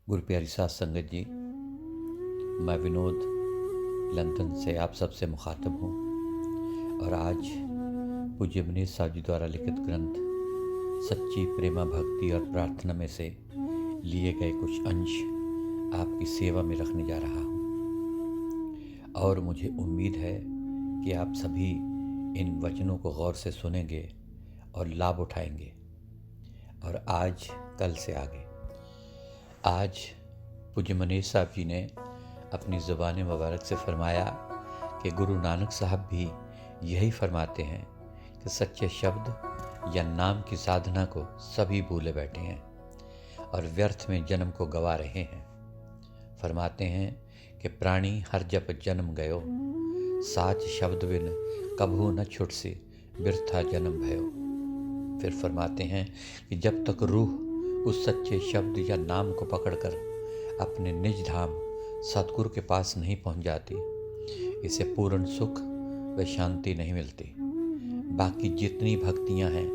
गुरु प्यारी साध संगत जी, मैं विनोद लंदन से आप सबसे मुखातब हूँ और आज पूज्य मनीष साहब जी द्वारा लिखित ग्रंथ सच्ची प्रेमा भक्ति और प्रार्थना में से लिए गए कुछ अंश आपकी सेवा में रखने जा रहा हूँ और मुझे उम्मीद है कि आप सभी इन वचनों को गौर से सुनेंगे और लाभ उठाएंगे। और आज कल से आगे आज पूज्य मनीष साहब जी ने अपनी ज़ुबान मुबारक से फरमाया कि गुरु नानक साहब भी यही फरमाते हैं कि सच्चे शब्द या नाम की साधना को सभी भूले बैठे हैं और व्यर्थ में जन्म को गवा रहे हैं। फरमाते हैं कि प्राणी हर जप जन्म गयो, साच शब्द बिन कभू न छुटसी बिरथा जन्म भयो। फिर फरमाते हैं कि जब तक रूह उस सच्चे शब्द या नाम को पकड़कर अपने निज धाम सतगुरु के पास नहीं पहुंच जाती, इसे पूर्ण सुख व शांति नहीं मिलती। बाकी जितनी भक्तियां हैं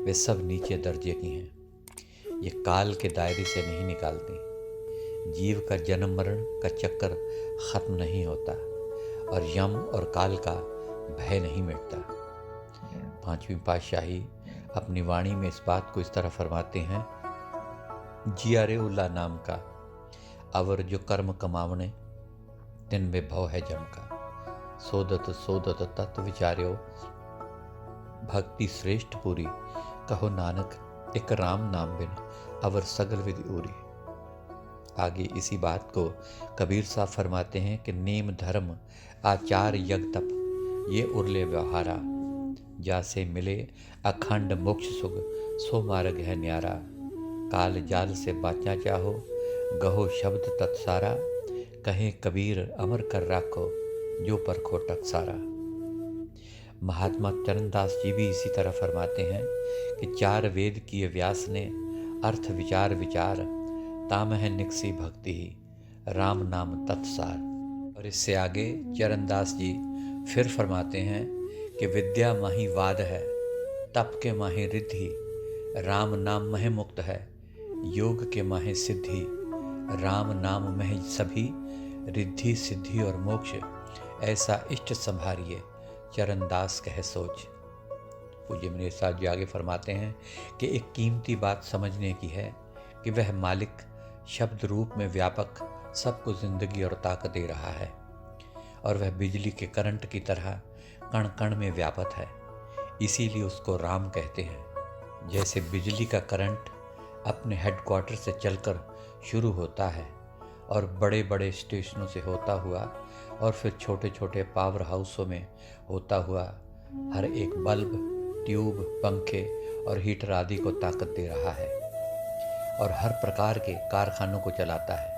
वे सब नीचे दर्जे की हैं। ये काल के दायरे से नहीं निकालती। जीव का जन्म मरण का चक्कर खत्म नहीं होता और यम और काल का भय नहीं मिटता। पांचवी पातशाही अपनी वाणी में इस बात को इस तरह फरमाते हैं, जिया रे उल्ला नाम का अवर जो कर्म कमावने तिन में भव है जम का। सोदत सोदत तत्व विचार्यो भक्ति श्रेष्ठ पूरी, कहो नानक एक राम नाम बिन अवर सगल विधि उरी। आगे इसी बात को कबीर साहब फरमाते हैं कि नेम धर्म आचार यज्ञ तप ये उरले व्यवहारा, जासे मिले अखंड मोक्ष सुख सो मार्ग है न्यारा। काल जाल से बाचा चाहो गहो शब्द तत्सारा, कहे कबीर अमर कर राखो जो परखो टकसारा। महात्मा चरणदास जी भी इसी तरह फरमाते हैं कि चार वेद किए व्यास ने अर्थ विचार विचार, ताम है निकसी भक्ति ही राम नाम तत्सार। और इससे आगे चरणदास जी फिर फरमाते हैं कि विद्या माही वाद है, तप के माही रिद्धि, राम नाम मह मुक्त है, योग के माहे सिद्धि। राम नाम मह सभी रिद्धि सिद्धि और मोक्ष, ऐसा इष्ट संभारिए चरणदास कह सोच। पूज्य मनीष साहब जी आगे फरमाते हैं कि एक कीमती बात समझने की है कि वह मालिक शब्द रूप में व्यापक सबको जिंदगी और ताकत दे रहा है और वह बिजली के करंट की तरह कण कण में व्यापक है, इसीलिए उसको राम कहते हैं। जैसे बिजली का करंट अपने हेडक्वार्टर से चलकर शुरू होता है और बड़े बड़े स्टेशनों से होता हुआ और फिर छोटे छोटे पावर हाउसों में होता हुआ हर एक बल्ब, ट्यूब, पंखे और हीटर आदि को ताकत दे रहा है और हर प्रकार के कारखानों को चलाता है,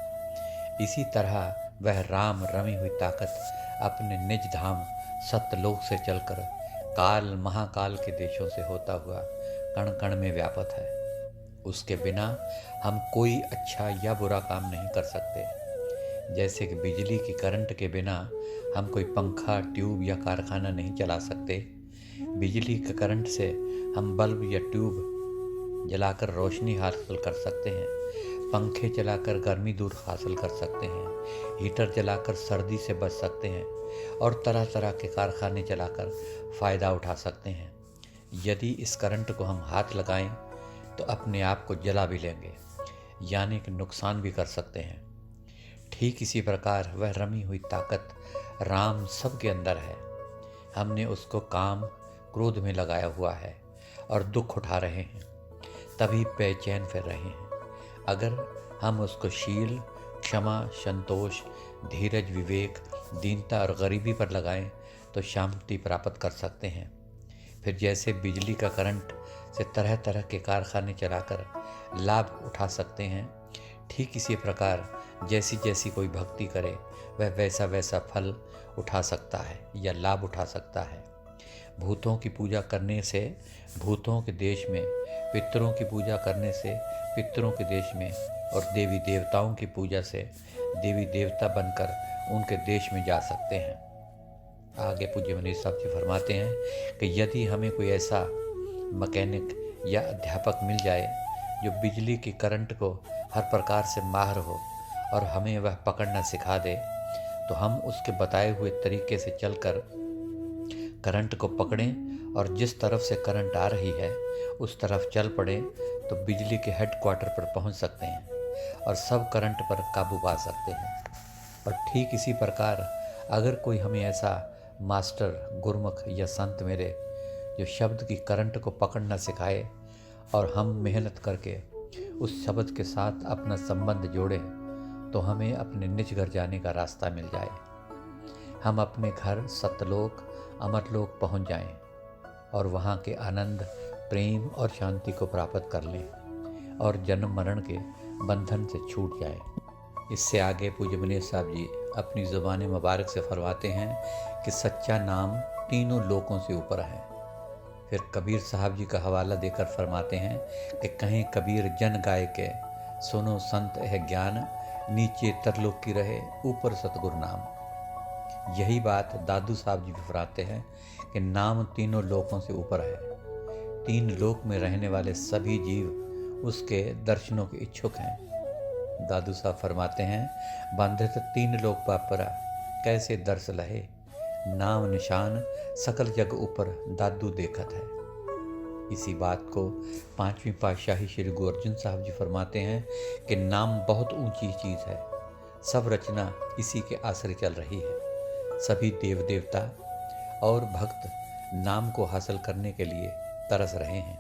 इसी तरह वह राम रमी हुई ताकत अपने निज धाम सत्यलोक से चलकर काल महाकाल के देशों से होता हुआ कण कण में व्यापक है। उसके बिना हम कोई अच्छा या बुरा काम नहीं कर सकते। जैसे कि बिजली की करंट के बिना हम कोई पंखा, ट्यूब या कारखाना नहीं चला सकते। बिजली के करंट से हम बल्ब या ट्यूब जलाकर रोशनी हासिल कर सकते हैं, पंखे चलाकर गर्मी दूर हासिल कर सकते हैं, हीटर जलाकर सर्दी से बच सकते हैं और तरह तरह के कारखाने चलाकर फ़ायदा उठा सकते हैं। यदि इस करंट को हम हाथ लगाएं तो अपने आप को जला भी लेंगे, यानी कि नुकसान भी कर सकते हैं। ठीक इसी प्रकार वह रमी हुई ताकत राम सबके अंदर है। हमने उसको काम क्रोध में लगाया हुआ है और दुख उठा रहे हैं, तभी बेचैन फिर रहे हैं। अगर हम उसको शील, क्षमा, संतोष, धीरज, विवेक, दीनता और गरीबी पर लगाएं तो शांति प्राप्त कर सकते हैं। फिर जैसे बिजली का करंट से तरह तरह के कारखाने चलाकर लाभ उठा सकते हैं, ठीक इसी प्रकार जैसी जैसी कोई भक्ति करे वह वैसा वैसा फल उठा सकता है या लाभ उठा सकता है। भूतों की पूजा करने से भूतों के देश में, पितरों की पूजा करने से पितरों के देश में और देवी देवताओं की पूजा से देवी देवता बनकर उनके देश में जा सकते हैं। आगे पूज्य मनीष साहब जी फरमाते हैं कि यदि हमें कोई ऐसा मैकेनिक या अध्यापक मिल जाए जो बिजली की करंट को हर प्रकार से माहिर हो और हमें वह पकड़ना सिखा दे, तो हम उसके बताए हुए तरीके से चलकर करंट को पकड़ें और जिस तरफ से करंट आ रही है उस तरफ चल पड़े, तो बिजली के हेडक्वार्टर पर पहुंच सकते हैं और सब करंट पर काबू पा सकते हैं। और ठीक इसी प्रकार अगर कोई हमें ऐसा मास्टर, गुरमुख या संत मिले जो शब्द की करंट को पकड़ना सिखाए और हम मेहनत करके उस शब्द के साथ अपना संबंध जोड़ें, तो हमें अपने निज घर जाने का रास्ता मिल जाए। हम अपने घर सतलोक, अमरलोक पहुंच जाएं और वहां के आनंद, प्रेम और शांति को प्राप्त कर लें और जन्म मरण के बंधन से छूट जाए। इससे आगे पूज्य मनीष साहब जी अपनी ज़ुबान मुबारक से फरमाते हैं कि सच्चा नाम तीनों लोकों से ऊपर है। फिर कबीर साहब जी का हवाला देकर फरमाते हैं कि कहें कबीर जन गाय के, सुनो संत है ज्ञान, नीचे तरलोक की रहे ऊपर सतगुरु नाम। यही बात दादू साहब जी भी फरमाते हैं कि नाम तीनों लोकों से ऊपर है। 3 लोक में रहने वाले सभी जीव उसके दर्शनों के इच्छुक हैं। दादू साहब फरमाते हैं, बंधित 3 लोक पापरा, कैसे दर्श लहे, नाम निशान सकल जग ऊपर दादू देखत है। इसी बात को 5वीं पातशाही श्री गुरु अर्जुन साहब जी फरमाते हैं कि नाम बहुत ऊंची चीज़ है, सब रचना इसी के आश्रय चल रही है। सभी देव देवता और भक्त नाम को हासिल करने के लिए तरस रहे हैं।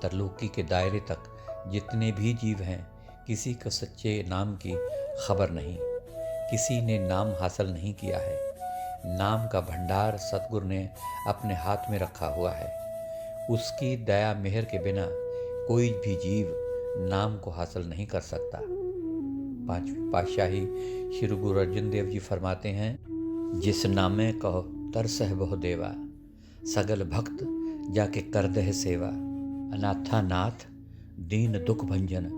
तरलोकी के दायरे तक जितने भी जीव हैं, किसी को सच्चे नाम की खबर नहीं, किसी ने नाम हासिल नहीं किया है। नाम का भंडार सतगुरु ने अपने हाथ में रखा हुआ है। उसकी दया मेहर के बिना कोई भी जीव नाम को हासिल नहीं कर सकता। 5वीं पातशाही श्री गुरु अर्जुन देव जी फरमाते हैं, जिस नामे कहो तरसह बहु देवा, सगल भक्त जाके कर दह सेवा। अनाथा नाथ दीन दुख भंजन,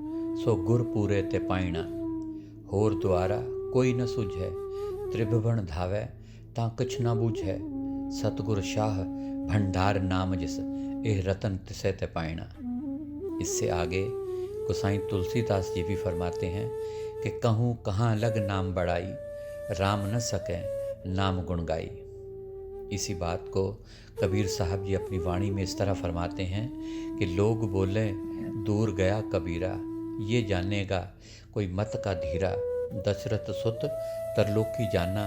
सो गुर पूरे ते पाइणा। होर द्वारा कोई न सुझै, त्रिभुवन धावै ता कछ न बूझै। सतगुर शाह भंडार नाम जिस, एह रतन तिसै ते पाइणा। इससे आगे गोसाई तुलसीदास जी भी फरमाते हैं कि कहूँ कहाँ लग नाम बड़ाई, राम न सके नाम गुण गाई। इसी बात को कबीर साहब जी अपनी वाणी में इस तरह फरमाते हैं कि लोग बोले दूर गया कबीरा, ये जानेगा कोई मत का धीरा। दशरथ सुत तरलोकी जाना,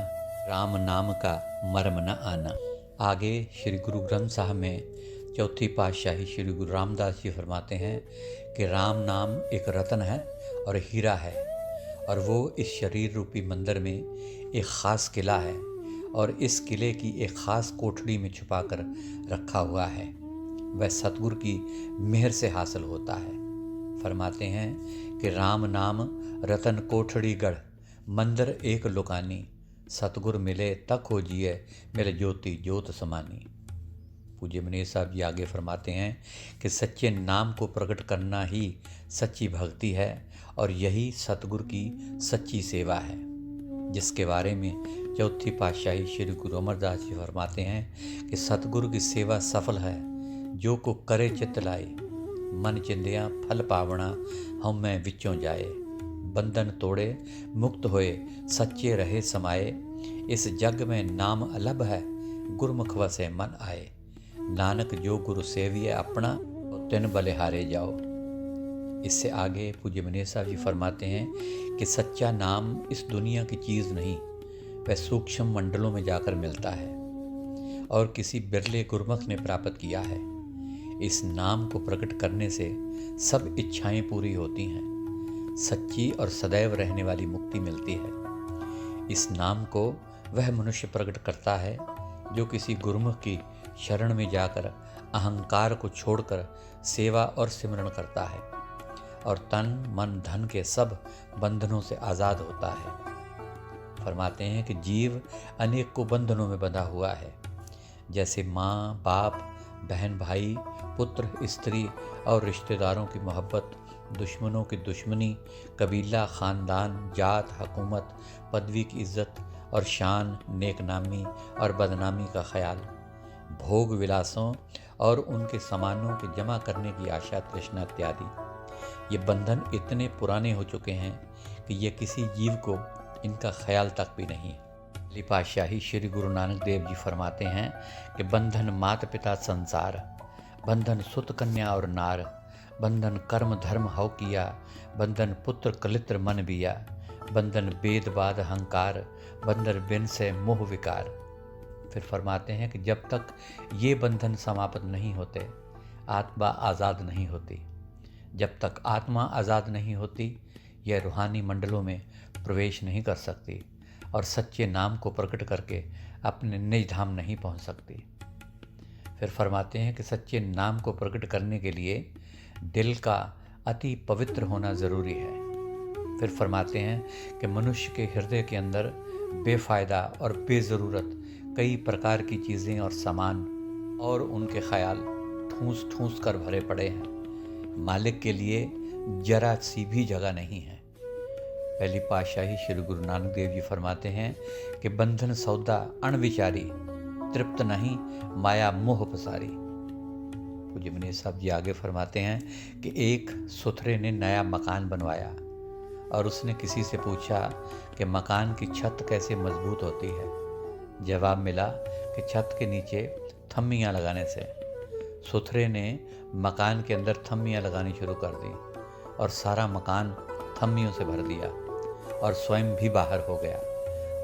राम नाम का मर्म न आना। आगे श्री गुरु ग्रंथ साहब में 4वीं पातशाही श्री गुरु रामदास जी फरमाते हैं कि राम नाम एक रतन है और हीरा है, और वो इस शरीर रूपी मंदिर में एक ख़ास किला है और इस किले की एक ख़ास कोठड़ी में छुपा कर रखा हुआ है। वह सतगुरु की मेहर से हासिल होता है। फरमाते हैं कि राम नाम रतन कोठड़ी गढ़, मंदिर एक लुकानी। सतगुरु मिले तक हो जिए, मेरे ज्योति ज्योत समानी। पूज्य मनीष साहब जी आगे फरमाते हैं कि सच्चे नाम को प्रकट करना ही सच्ची भक्ति है और यही सतगुरु की सच्ची सेवा है, जिसके बारे में 4वीं पातशाही श्री गुरु अमरदास जी फरमाते हैं कि सतगुरु की सेवा सफल है, जो को करे चित लाए। मन चिंदिया फल पावना, हम मैं विचों जाए। बंधन तोड़े मुक्त होए, सच्चे रहे समाए। इस जग में नाम अलभ है, गुरमुख वसे मन आए। नानक जो गुरु सेविए अपना, तिन बलिहारे जाओ। इससे आगे पूज्य मनीष साहब जी फरमाते हैं कि सच्चा नाम इस दुनिया की चीज़ नहीं, वह सूक्ष्म मंडलों में जाकर मिलता है और किसी बिरले गुरमुख ने प्राप्त किया है। इस नाम को प्रकट करने से सब इच्छाएं पूरी होती हैं, सच्ची और सदैव रहने वाली मुक्ति मिलती है। इस नाम को वह मनुष्य प्रकट करता है जो किसी गुरमुख की शरण में जाकर अहंकार को छोड़कर सेवा और सिमरन करता है और तन मन धन के सब बंधनों से आज़ाद होता है। फरमाते हैं कि जीव अनेक को बंधनों में बंधा हुआ है, जैसे माँ बाप, बहन भाई, पुत्र स्त्री और रिश्तेदारों की मोहब्बत, दुश्मनों की दुश्मनी, कबीला ख़ानदान, जात, हुकूमत, पदवी की इज्जत और शान, नेक नामी और बदनामी का ख्याल, भोग विलासों और उनके सामानों के जमा करने की आशा, तृष्णा इत्यादि। ये बंधन इतने पुराने हो चुके हैं कि ये किसी जीव को इनका ख्याल तक भी नहीं है। पहली पातशाही श्री गुरु नानक देव जी फरमाते हैं कि बंधन माता पिता संसार, बंधन सुत कन्या और नार, बंधन कर्म धर्म हव किया, बंधन पुत्र कलित्र मन बिया, बंधन वेद बाद अहंकार, बंधन बिन से मोह विकार। फिर फरमाते हैं कि जब तक ये बंधन समाप्त नहीं होते, आत्मा आज़ाद नहीं होती। जब तक आत्मा आज़ाद नहीं होती, यह रूहानी मंडलों में प्रवेश नहीं कर सकती और सच्चे नाम को प्रकट करके अपने निज धाम नहीं पहुंच सकती। फिर फरमाते हैं कि सच्चे नाम को प्रकट करने के लिए दिल का अति पवित्र होना ज़रूरी है। फिर फरमाते हैं कि मनुष्य के हृदय के अंदर बेफ़ायदा और बेज़रूरत कई प्रकार की चीज़ें और सामान और उनके ख्याल ठूंस ठूंस कर भरे पड़े हैं। मालिक के लिए जरा सी भी जगह नहीं है। पहली पातशाही श्री गुरु नानक देव जी फरमाते हैं कि बंधन सौदा अणविचारी, तृप्त नहीं माया मोह पसारी। पूज्य मनीष साहब जी आगे फरमाते हैं कि एक सुथरे ने नया मकान बनवाया और उसने किसी से पूछा कि मकान की छत कैसे मजबूत होती है। जवाब मिला कि छत के नीचे थम्मियाँ लगाने से। सुथरे ने मकान के अंदर थम्मियाँ लगानी शुरू कर दी और सारा मकान थम्मियों से भर दिया और स्वयं भी बाहर हो गया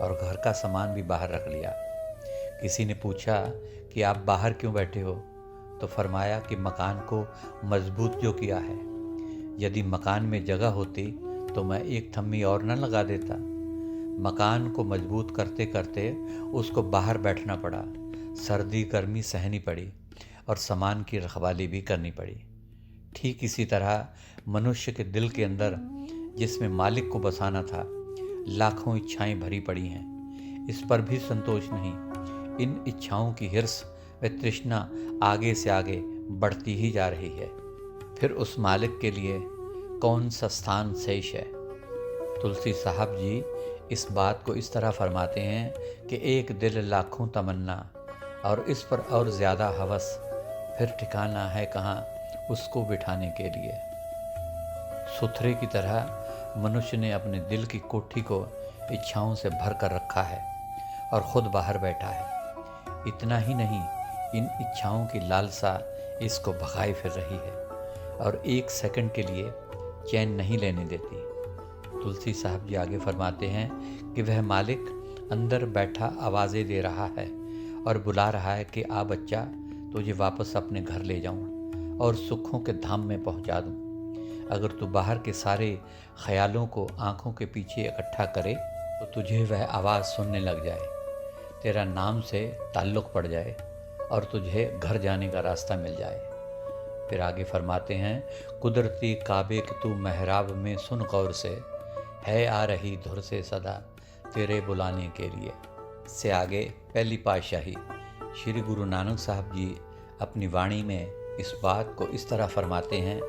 और घर का सामान भी बाहर रख लिया। किसी ने पूछा कि आप बाहर क्यों बैठे हो, तो फरमाया कि मकान को मजबूत जो किया है। यदि मकान में जगह होती तो मैं एक थम्मी और न लगा देता। मकान को मजबूत करते करते उसको बाहर बैठना पड़ा, सर्दी गर्मी सहनी पड़ी और सामान की रखवाली भी करनी पड़ी। ठीक इसी तरह मनुष्य के दिल के अंदर, जिसमें मालिक को बसाना था, लाखों इच्छाएं भरी पड़ी हैं। इस पर भी संतोष नहीं। इन इच्छाओं की हिर्स व तृष्णा आगे से आगे बढ़ती ही जा रही है। फिर उस मालिक के लिए कौन सा स्थान शेष है। तुलसी साहब जी इस बात को इस तरह फरमाते हैं कि एक दिल लाखों तमन्ना और इस पर और ज़्यादा हवस, फिर ठिकाना है कहाँ उसको बिठाने के लिए। सुथरे की तरह मनुष्य ने अपने दिल की कोठी को इच्छाओं से भर कर रखा है और ख़ुद बाहर बैठा है। इतना ही नहीं, इन इच्छाओं की लालसा इसको भगाए फिर रही है और एक सेकंड के लिए चैन नहीं लेने देती। तुलसी साहब जी आगे फरमाते हैं कि वह मालिक अंदर बैठा आवाज़ें दे रहा है और बुला रहा है कि आ बच्चा, तुझे वापस अपने घर ले जाऊं और सुखों के धाम में पहुंचा दूं। अगर तू बाहर के सारे ख्यालों को आंखों के पीछे इकट्ठा करे तो तुझे वह आवाज़ सुनने लग जाए, तेरा नाम से ताल्लुक़ पड़ जाए और तुझे घर जाने का रास्ता मिल जाए। फिर आगे फरमाते हैं, कुदरती काबे के तू महराब में सुन गौर से, है आ रही धुर से सदा तेरे बुलाने के लिए। से आगे पहली पातशाही श्री गुरु नानक साहब जी अपनी वाणी में इस बात को इस तरह फरमाते हैं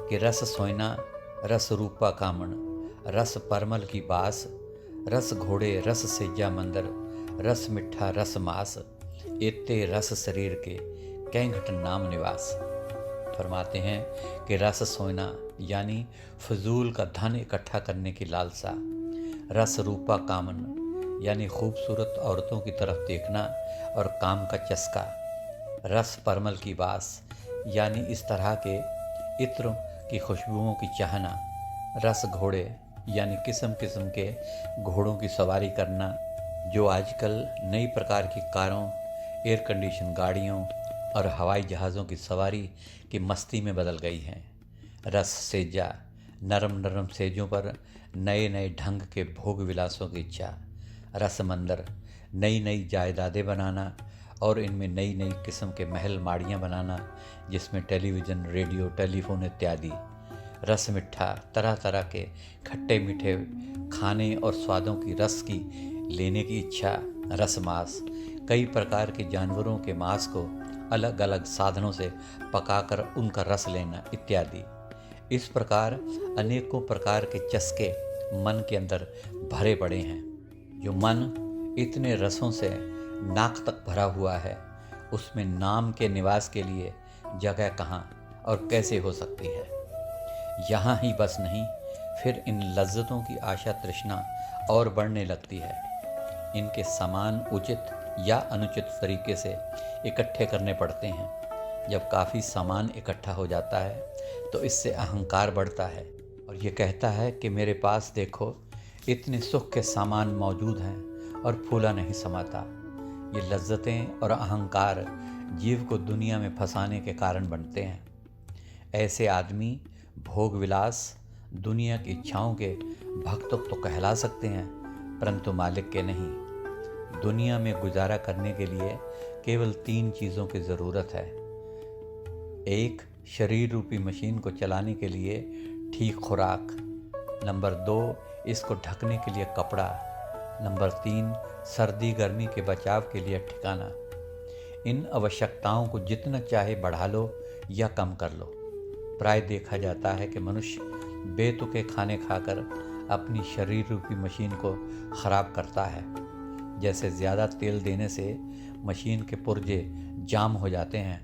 कि रस सोयना रस रूपा कामण, रस परमल की बास, रस घोड़े रस सेजा मंदर, रस मिठा रस मास, एते रस शरीर के कैंघट नाम निवास। फरमाते हैं कि रस सोना यानी फजूल का धन इकट्ठा करने की लालसा, रस रूपा कामन यानी खूबसूरत औरतों की तरफ देखना और काम का चस्का, रस परमल की बास यानी इस तरह के इत्र की खुशबुओं की चाहना, रस घोड़े यानी किस्म किस्म के घोड़ों की सवारी करना, जो आजकल नई प्रकार की कारों, एयर कंडीशन गाड़ियों और हवाई जहाज़ों की सवारी की मस्ती में बदल गई हैं। रस सेजा, नरम नरम सेजों पर नए नए ढंग के भोग विलासों की इच्छा। रस मंदिर, नई नई जायदादें बनाना और इनमें नई नई किस्म के महल माड़ियाँ बनाना, जिसमें टेलीविज़न, रेडियो, टेलीफोन इत्यादि। रस मिठा, तरह तरह के खट्टे मीठे खाने और स्वादों की रस की लेने की इच्छा। रस मांस, कई प्रकार के जानवरों के मांस को अलग अलग साधनों से पकाकर उनका रस लेना इत्यादि। इस प्रकार अनेकों प्रकार के चस्के मन के अंदर भरे पड़े हैं। जो मन इतने रसों से नाक तक भरा हुआ है, उसमें नाम के निवास के लिए जगह कहाँ और कैसे हो सकती है। यहाँ ही बस नहीं, फिर इन लज्जतों की आशा तृष्णा और बढ़ने लगती है। इनके सामान उचित या अनुचित तरीके से इकट्ठे करने पड़ते हैं। जब काफ़ी सामान इकट्ठा हो जाता है तो इससे अहंकार बढ़ता है और ये कहता है कि मेरे पास देखो, इतने सुख के सामान मौजूद हैं और फूला नहीं समाता। ये लज्जतें और अहंकार जीव को दुनिया में फंसाने के कारण बनते हैं। ऐसे आदमी भोग विलास, दुनिया की इच्छाओं के भक्त तो कहला सकते हैं, परंतु मालिक के नहीं। दुनिया में गुजारा करने के लिए केवल 3 चीज़ों की ज़रूरत है। 1, शरीर रूपी मशीन को चलाने के लिए ठीक खुराक। नंबर 2, इसको ढकने के लिए कपड़ा। नंबर 3, सर्दी गर्मी के बचाव के लिए ठिकाना। इन आवश्यकताओं को जितना चाहे बढ़ा लो या कम कर लो। प्राय देखा जाता है कि मनुष्य बेतुके खाने खाकर अपनी शरीर रूपी मशीन को ख़राब करता है। जैसे ज़्यादा तेल देने से मशीन के पुर्जे जाम हो जाते हैं,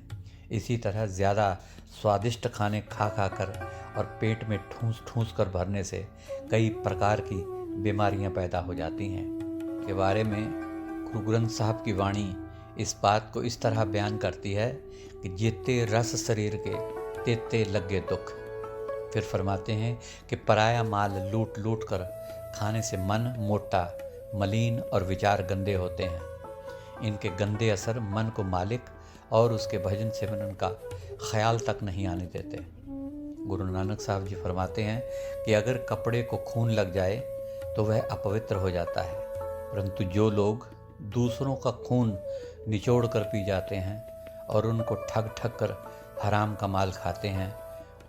इसी तरह ज़्यादा स्वादिष्ट खाने खा कर और पेट में ठूंस ठूंस कर भरने से कई प्रकार की बीमारियां पैदा हो जाती हैं। के बारे में गुरु ग्रंथ साहब की वाणी इस बात को इस तरह बयान करती है कि जेते रस शरीर के तेते लगे दुख। फिर फरमाते हैं कि पराया माल लूट लूट कर खाने से मन मोटा, मलिन और विचार गंदे होते हैं। इनके गंदे असर मन को मालिक और उसके भजन सिमरन का ख्याल तक नहीं आने देते। गुरु नानक साहब जी फरमाते हैं कि अगर कपड़े को खून लग जाए तो वह अपवित्र हो जाता है, परंतु जो लोग दूसरों का खून निचोड़ कर पी जाते हैं और उनको ठग ठग कर हराम का माल खाते हैं,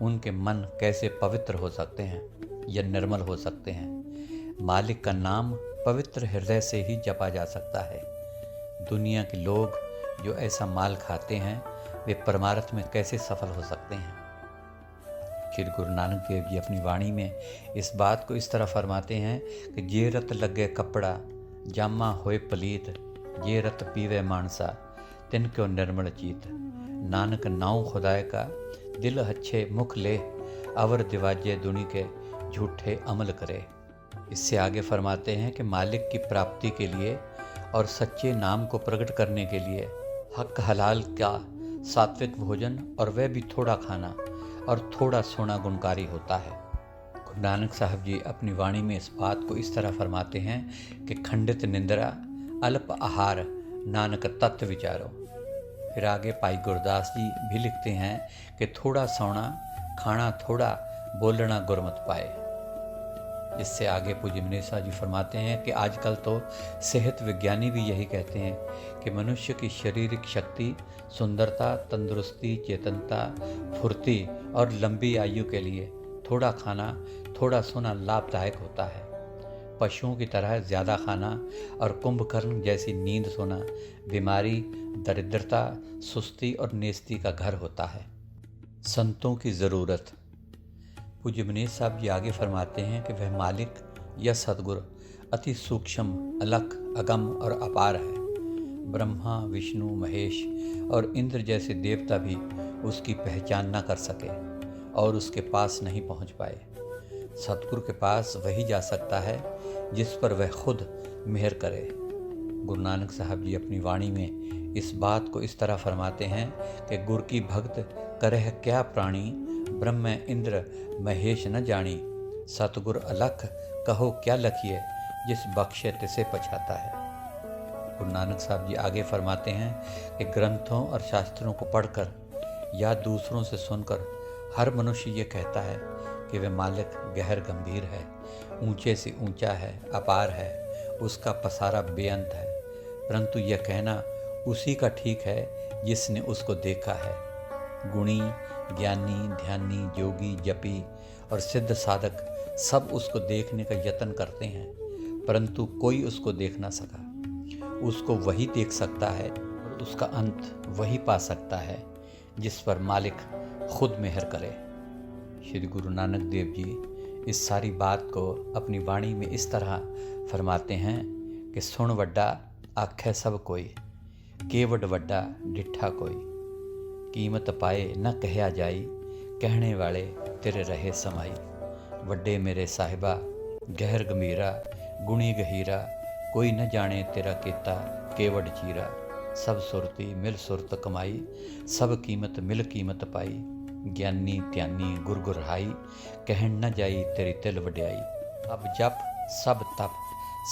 उनके मन कैसे पवित्र हो सकते हैं या निर्मल हो सकते हैं। मालिक का नाम पवित्र हृदय से ही जपा जा सकता है। दुनिया के लोग जो ऐसा माल खाते हैं वे परमार्थ में कैसे सफल हो सकते हैं। श्री गुरु नानक देव जी अपनी वाणी में इस बात को इस तरह फरमाते हैं कि जे रत लगे कपड़ा जामा होए पलीत, जे रत पीवे मानसा तिन क्यों निर्मल चीत। नानक नाव खुदाए का दिल अच्छे मुख ले, अवर दिवाजे दुनी के झूठे अमल करे। इससे आगे फरमाते हैं कि मालिक की प्राप्ति के लिए और सच्चे नाम को प्रकट करने के लिए हक हलाल का सात्विक भोजन और वह भी थोड़ा खाना और थोड़ा सोना गुणकारी होता है। गुरु नानक साहब जी अपनी वाणी में इस बात को इस तरह फरमाते हैं कि खंडित निंद्रा अल्प आहार नानक तत्व विचारो। फिर आगे पाई गुरदास जी भी लिखते हैं कि थोड़ा सोना खाना थोड़ा, बोलना गुरमत पाए। इससे आगे पूज्य मनीषा जी फरमाते हैं कि आजकल तो सेहत विज्ञानी भी यही कहते हैं कि मनुष्य की शारीरिक शक्ति, सुंदरता, तंदुरुस्ती, चेतनता, फुर्ती और लंबी आयु के लिए थोड़ा खाना थोड़ा सोना लाभदायक होता है। पशुओं की तरह ज़्यादा खाना और कुंभकर्ण जैसी नींद सोना बीमारी, दरिद्रता, सुस्ती और नेस्ती का घर होता है। संतों की ज़रूरत। पूज्य मनीष साहब जी आगे फरमाते हैं कि वह मालिक या सद्गुरु अति सूक्ष्म, अलख, अगम और अपार है। ब्रह्मा, विष्णु, महेश और इंद्र जैसे देवता भी उसकी पहचान न कर सके और उसके पास नहीं पहुंच पाए। सतगुरु के पास वही जा सकता है जिस पर वह खुद मेहर करे। गुरु नानक साहब जी अपनी वाणी में इस बात को इस तरह फरमाते हैं कि गुर की भक्त करह क्या प्राणी, ब्रह्म इंद्र महेश न जानी। सतगुर अलख कहो क्या लखिए, जिस बख्शे तिसे पछाता है। गुरु नानक साहब जी आगे फरमाते हैं कि ग्रंथों और शास्त्रों को पढ़कर या दूसरों से सुनकर हर मनुष्य ये कहता है कि वह मालिक गहर गंभीर है, ऊंचे से ऊंचा है, अपार है, उसका पसारा बेअंत है, परंतु यह कहना उसी का ठीक है जिसने उसको देखा है। गुणी, ज्ञानी, ध्यानी, जोगी, जपी और सिद्ध साधक सब उसको देखने का यत्न करते हैं, परंतु कोई उसको देख ना सका। उसको वही देख सकता है और उसका अंत वही पा सकता है जिस पर मालिक खुद मेहर करे। श्री गुरु नानक देव जी इस सारी बात को अपनी वाणी में इस तरह फरमाते हैं कि सुन वड्डा आखे सब कोई, केवड वड्डा डिठा कोई, कीमत पाए न कहया जाई, कहने वाले तेरे रहे समाई। वड्डे मेरे साहिबा गहर गंभीरा, गुणी गहीरा, कोई न जाने तेरा केता, केवड चीरा। सब सुरती मिल सुरत कमाई, सब कीमत मिल कीमत पाई। ज्ञानी त्यानी गुर गुरहाई, कहन न जाई तेरी तिल वड्याई। अब जप सब तप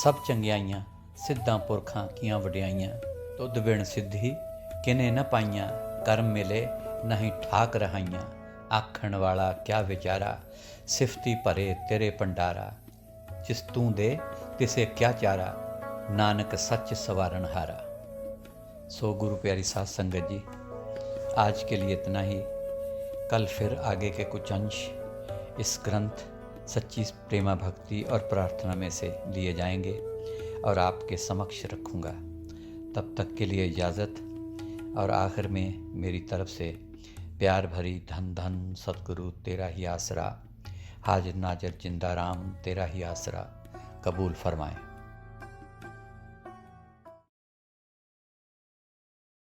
सब चंगियाइयां, सिद्धां पुरखां कियां वड्याइयां। तुद बिन सिद्धि किने न पाइयां, कर्म मिले नहीं ठाक रहाइयां। आखण वाला क्या विचारा, सिफती भरे तेरे भंडारा। जिस तू दे तिसे क्या चारा, नानक सच सवारन हारा। सो गुरु प्यारी साध संगत जी, आज के लिए इतना ही। कल फिर आगे के कुछ अंश इस ग्रंथ सच्ची प्रेमा भक्ति और प्रार्थना में से लिए जाएंगे और आपके समक्ष रखूँगा। तब तक के लिए इजाज़त। और आखिर में मेरी तरफ से प्यार भरी धन धन सतगुरु तेरा ही आसरा, हाजिर नाजर जिंदा राम तेरा ही आसरा कबूल फरमाएं।